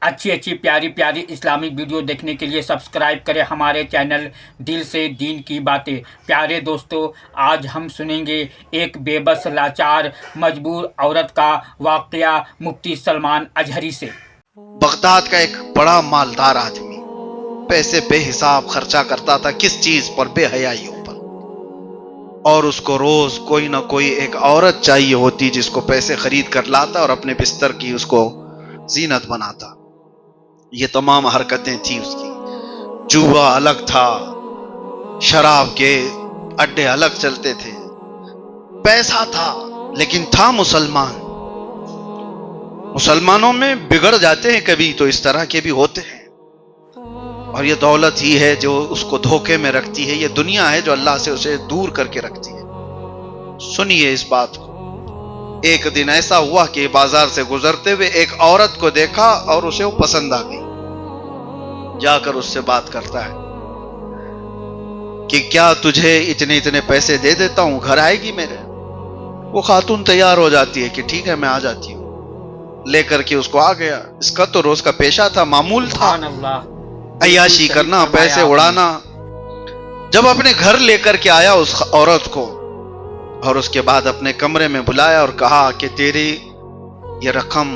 अच्छी अच्छी प्यारी प्यारी इस्लामिक वीडियो देखने के लिए सब्सक्राइब करें हमारे चैनल दिल से दीन की बातें। प्यारे दोस्तों, आज हम सुनेंगे एक बेबस लाचार मजबूर औरत का वाकया मुफ्ती सलमान अजहरी से। बगदाद का एक बड़ा मालदार आदमी पैसे बेहिसाब खर्चा करता था किस चीज पर, बेहयाइयों पर। और उसको रोज कोई ना कोई एक औरत चाहिए होती जिसको पैसे खरीद कर लाता और अपने बिस्तर की उसको जीनत बनाता। ये तमाम हरकतें थी उसकी। जुआ अलग था, शराब के अड्डे अलग चलते थे। पैसा था लेकिन था मुसलमान। मुसलमानों में बिगड़ जाते हैं कभी तो इस तरह के भी होते हैं। और ये दौलत ही है जो उसको धोखे में रखती है, ये दुनिया है जो अल्लाह से उसे दूर करके रखती है। सुनिए इस बात को। एक दिन ऐसा हुआ कि बाजार से गुजरते हुए एक औरत को देखा और उसे वो पसंद आ गई। जाकर उससे बात करता है कि क्या तुझे इतने इतने पैसे दे देता हूं, घर आएगी मेरे। वो खातून तैयार हो जाती है कि ठीक है मैं आ जाती हूं। लेकर के उसको आ गया। इसका तो रोज का पेशा था, मामूल था, अय्याशी करना, पैसे उड़ाना। जब अपने घर लेकर के आया उस औरत को और उसके बाद अपने कमरे में बुलाया और कहा कि तेरी ये रकम,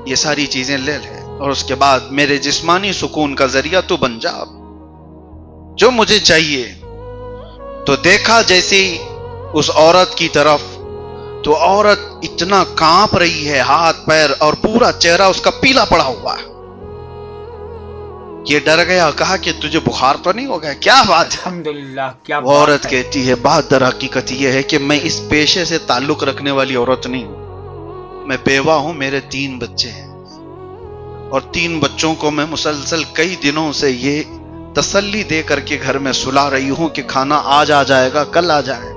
ये सारी चीजें ले ले और उसके बाद मेरे जिस्मानी सुकून का जरिया तू बन जा, जो मुझे चाहिए। तो देखा जैसे उस औरत की तरफ तो औरत इतना कांप रही है, हाथ पैर और पूरा चेहरा उसका पीला पड़ा हुआ है। ये डर गया, कहा कि तुझे बुखार तो नहीं हो गया? क्या बात है? अल्हम्दुलिल्लाह, क्या वो औरत कहती है, बात दर हकीकत यह है कि मैं इस पेशे से ताल्लुक रखने वाली औरत नहीं हूं। मैं बेवा हूं, मेरे 3 बच्चे हैं और 3 बच्चों को मैं मुसलसल कई दिनों से ये तसल्ली दे करके घर में सुला रही हूं कि खाना आज आ जाएगा, कल आ जाएगा।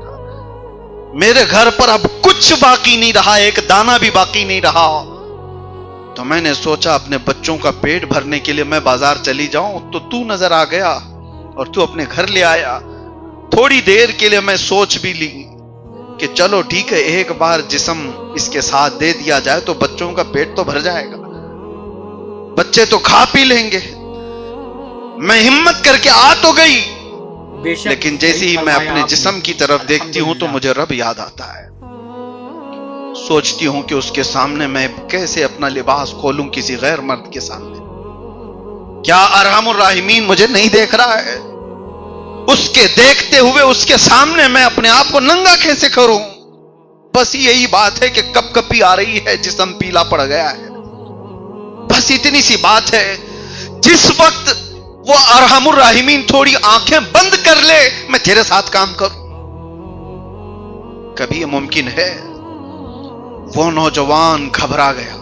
मेरे घर पर अब कुछ बाकी नहीं रहा, एक दाना भी बाकी नहीं रहा। तो मैंने सोचा अपने बच्चों का पेट भरने के लिए मैं बाजार चली जाऊं, तो तू नजर आ गया और तू अपने घर ले आया। थोड़ी देर के लिए मैं सोच भी ली कि चलो ठीक है, एक बार जिस्म इसके साथ दे दिया जाए तो बच्चों का पेट तो भर जाएगा, बच्चे तो खा पी लेंगे। मैं हिम्मत करके आ तो गई, लेकिन जैसे ही मैं अपने जिस्म की तरफ देखती हूं तो मुझे रब याद आता है। सोचती हूं कि उसके सामने मैं कैसे अपना लिबास खोलूं किसी गैर मर्द के सामने। क्या अरहमुर राहिमीन मुझे नहीं देख रहा है? उसके देखते हुए उसके सामने मैं अपने आप को नंगा कैसे करूं? बस यही बात है कि कपकपी आ रही है, जिस्म पीला पड़ गया है। बस इतनी सी बात है। जिस वक्त वो अरहमुर राहिमीन थोड़ी आंखें बंद कर ले, मैं तेरे साथ काम करूं। कभी ये मुमकिन है? वो नौजवान घबरा गया।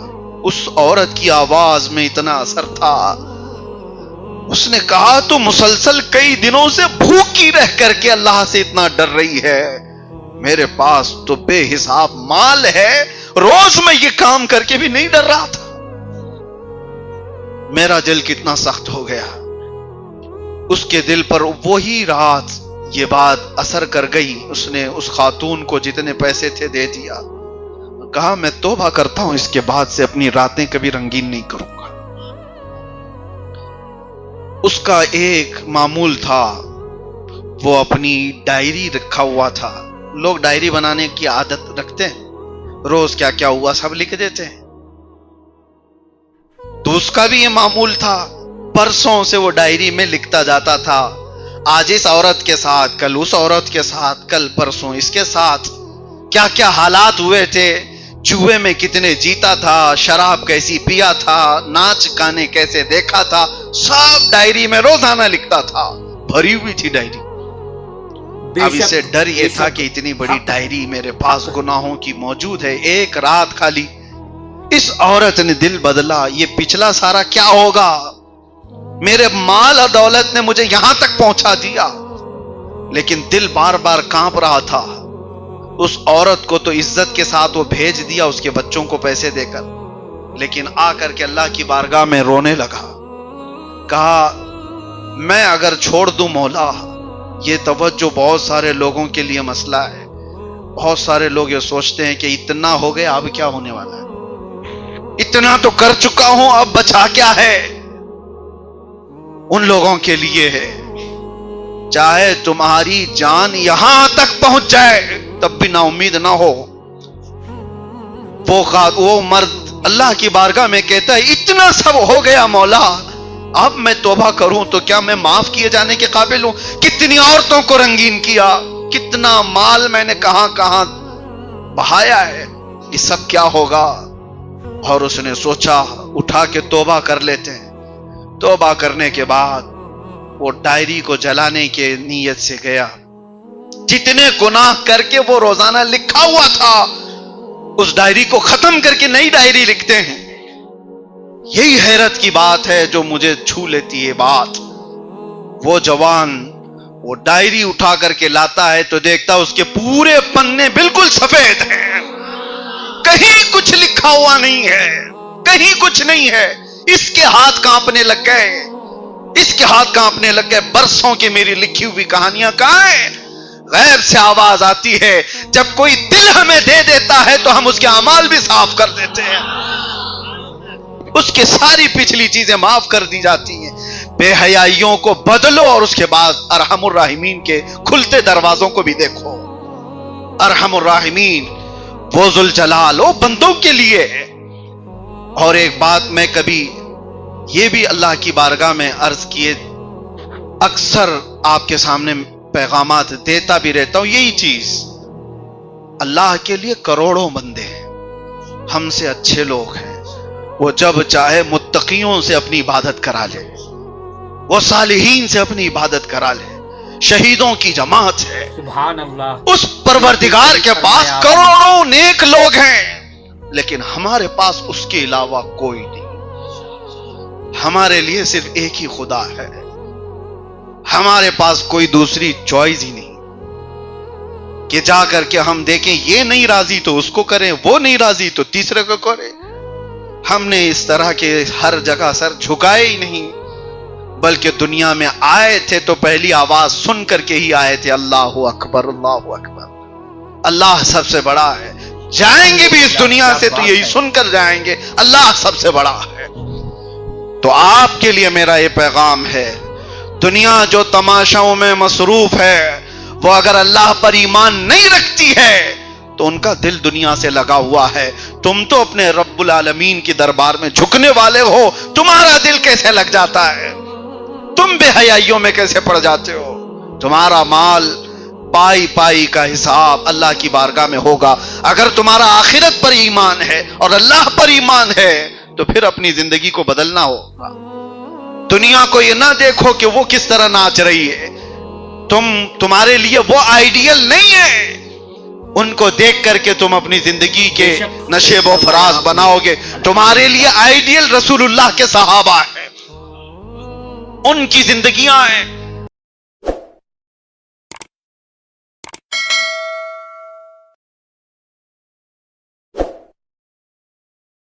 उस औरत की आवाज में इतना असर था। उसने कहा, तो मुसलसल कई दिनों से भूखी रह करके अल्लाह से इतना डर रही है। मेरे पास तो बेहिसाब माल है, रोज मैं ये काम करके भी नहीं डर रहा था। मेरा दिल कितना सख्त हो गया। उसके दिल पर वही रात ये बात असर कर गई। उसने उस खातून को जितने पैसे थे दे दिया। कहा, मैं तौबा करता हूं, इसके बाद से अपनी रातें कभी रंगीन नहीं करूंगा। उसका एक मामूल था, वो अपनी डायरी रखा हुआ था। लोग डायरी बनाने की आदत रखते हैं, रोज क्या क्या हुआ सब लिख देते हैं। तो उसका भी ये मामूल था। परसों से वो डायरी में लिखता जाता था, आज इस औरत के साथ, कल उस औरत के साथ, कल परसों इसके साथ क्या क्या हालात हुए थे, जुए में कितने जीता था, शराब कैसी पिया था, नाच गाने कैसे देखा था, सब डायरी में रोजाना लिखता था। भरी हुई थी डायरी। अब इसे डर ये था कि इतनी बड़ी डायरी मेरे पास गुनाहों की मौजूद है। एक रात खाली इस औरत ने दिल बदला, ये पिछला सारा क्या होगा? मेरे माल और दौलत ने मुझे यहां तक पहुंचा दिया, लेकिन दिल बार बार कांप रहा था। उस औरत को तो इज्जत के साथ वो भेज दिया उसके बच्चों को पैसे देकर, लेकिन आकर के अल्लाह की बारगाह में रोने लगा। कहा, मैं अगर छोड़ दूं मौला, ये तवज्जो बहुत सारे लोगों के लिए मसला है। बहुत सारे लोग ये सोचते हैं कि इतना हो गया, अब क्या होने वाला है। اتنا تو کر چکا ہوں، اب بچا کیا ہے؟ ان لوگوں کے لیے ہے، چاہے تمہاری جان یہاں تک پہنچ جائے تب بھی نا امید نہ ہو۔ وہ مرد اللہ کی بارگاہ میں کہتا ہے اتنا سب ہو گیا مولا، اب میں توبہ کروں تو کیا میں معاف کیے جانے کے قابل ہوں؟ کتنی عورتوں کو رنگین کیا، کتنا مال میں نے کہاں کہاں بہایا ہے، یہ سب کیا ہوگا؟ اور اس نے سوچا اٹھا کے توبہ کر لیتے ہیں۔ توبہ کرنے کے بعد وہ ڈائری کو جلانے کے نیت سے گیا۔ جتنے گناہ کر کے وہ روزانہ لکھا ہوا تھا اس ڈائری کو ختم کر کے نئی ڈائری لکھتے ہیں۔ یہی حیرت کی بات ہے جو مجھے چھو لیتی ہے بات۔ وہ جوان وہ ڈائری اٹھا کر کے لاتا ہے تو دیکھتا اس کے پورے پنے بالکل سفید ہیں، کہیں کچھ لکھا ہوا نہیں ہے، کہیں کچھ نہیں ہے۔ اس کے ہاتھ کانپنے لگ گئے، اس کے ہاتھ کانپنے لگ گئے۔ برسوں کی میری لکھی ہوئی کہانیاں کہاں ہیں؟ غیب سے آواز آتی ہے، جب کوئی دل ہمیں دے دیتا ہے تو ہم اس کے اعمال بھی صاف کر دیتے ہیں، اس کی ساری پچھلی چیزیں معاف کر دی جاتی ہیں۔ بے حیائیوں کو بدلو اور اس کے بعد ارحم الراحمین کے کھلتے دروازوں کو بھی دیکھو۔ ارحم الراحمین وہ ذوالجلال وہ بندوں کے لیے ہے۔ اور ایک بات میں کبھی یہ بھی اللہ کی بارگاہ میں عرض کیے، اکثر آپ کے سامنے پیغامات دیتا بھی رہتا ہوں، یہی چیز، اللہ کے لیے کروڑوں بندے ہیں، ہم سے اچھے لوگ ہیں، وہ جب چاہے متقیوں سے اپنی عبادت کرا لے، وہ صالحین سے اپنی عبادت کرا لے، شہیدوں کی جماعت ہے۔ سبحان اللہ۔ اس پروردگار کے پاس کروڑوں نیک لوگ ہیں، لیکن ہمارے پاس اس کے علاوہ کوئی نہیں۔ ہمارے لیے صرف ایک ہی خدا ہے، ہمارے پاس کوئی دوسری چوائس ہی نہیں کہ جا کر کے ہم دیکھیں یہ نہیں راضی تو اس کو کریں، وہ نہیں راضی تو تیسرے کو کریں۔ ہم نے اس طرح کے ہر جگہ سر جھکائے ہی نہیں، بلکہ دنیا میں آئے تھے تو پہلی آواز سن کر کے ہی آئے تھے، اللہ اکبر اللہ اکبر، اللہ سب سے بڑا ہے۔ جائیں گے بھی اس دنیا سے تو یہی سن کر جائیں گے، اللہ سب سے بڑا ہے۔ تو آپ کے لیے میرا یہ پیغام ہے، دنیا جو تماشاؤں میں مصروف ہے وہ اگر اللہ پر ایمان نہیں رکھتی ہے تو ان کا دل دنیا سے لگا ہوا ہے۔ تم تو اپنے رب العالمین کی دربار میں جھکنے والے ہو، تمہارا دل کیسے لگ جاتا ہے؟ تم بے حیائیوں میں کیسے پڑ جاتے ہو؟ تمہارا مال پائی پائی کا حساب اللہ کی بارگاہ میں ہوگا۔ اگر تمہارا آخرت پر ایمان ہے اور اللہ پر ایمان ہے تو پھر اپنی زندگی کو بدلنا ہوگا۔ دنیا کو یہ نہ دیکھو کہ وہ کس طرح ناچ رہی ہے، تمہارے لیے وہ آئیڈیل نہیں ہے، ان کو دیکھ کر کے تم اپنی زندگی کے نشیب و فراز بناؤ گے۔ تمہارے لیے آئیڈیل رسول اللہ کے صحابہ ہیں، ان کی زندگیاں ہیں،